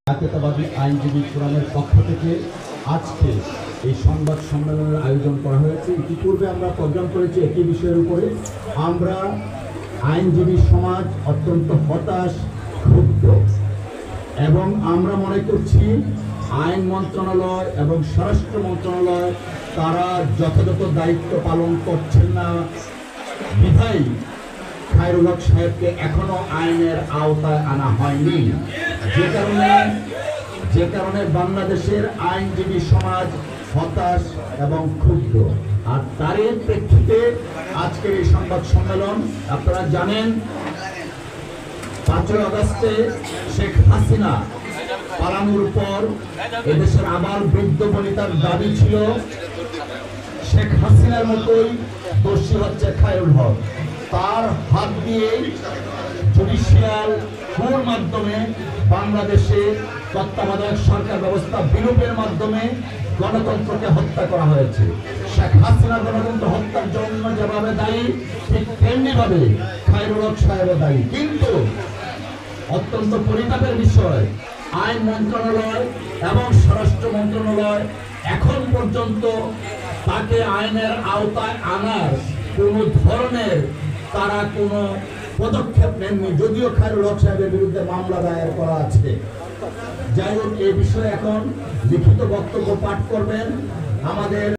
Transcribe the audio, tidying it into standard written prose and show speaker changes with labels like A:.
A: জাতীয়তাবাদী আইনজীবী ফোরামের পক্ষ থেকে আজকে এই সংবাদ সম্মেলনের আয়োজন করা হয়েছে। ইতিপূর্বে আমরা প্রোগ্রাম করেছি একই বিষয়ের উপরে। আমরা আইনজীবী সমাজ অত্যন্ত হতাশ, ক্ষুব্ধ এবং আমরা মনে করছি আইন মন্ত্রণালয় এবং স্বরাষ্ট্র মন্ত্রণালয় তারা যথাযথ দায়িত্ব পালন করছেন না বিধায় খায়রুল হক সাহেবকে এখনো আইনের আওতায় আনা হয়নি, যে কারণে বাংলাদেশের আইনজীবী সমাজ হতাশ এবং ক্ষুব্ধ। আর তারই প্রেক্ষিতে আজকের এই সংবাদ সম্মেলন। আপনারা জানেন 5 আগস্টে শেখ হাসিনা পালানোর পর এদেশের আবার বৃদ্ধ বনিতার দাবি ছিল শেখ হাসিনার মতোই দোষী হচ্ছে খায়রুল হক। তার হাত দিয়ে জুডিশিয়াল কোর মাধ্যমে বাংলাদেশে তত্ত্বাবধায়ক সরকার ব্যবস্থা বিলোপের মাধ্যমে গণতন্ত্রকে হত্যা করা হয়েছে। শেখ হাসিনা গণতন্ত্র হত্যার জন্য যেভাবে দায়ী, ঠিক তেমনিভাবে খায়রুল হক সাহেবও দায়ী। কিন্তু অত্যন্ত পরিতাপের বিষয়, আইন মন্ত্রণালয় এবং স্বরাষ্ট্র মন্ত্রণালয় এখন পর্যন্ত তাকে আইনের আওতায় আনার কোন ধরনের তারা কোনো পদক্ষেপ নেননি, যদিও খায়রুল হক সাহেবের বিরুদ্ধে মামলা দায়ের করা আছে। যাই হোক, এই বিষয়ে এখন লিখিত বক্তব্য পাঠ করবেন আমাদের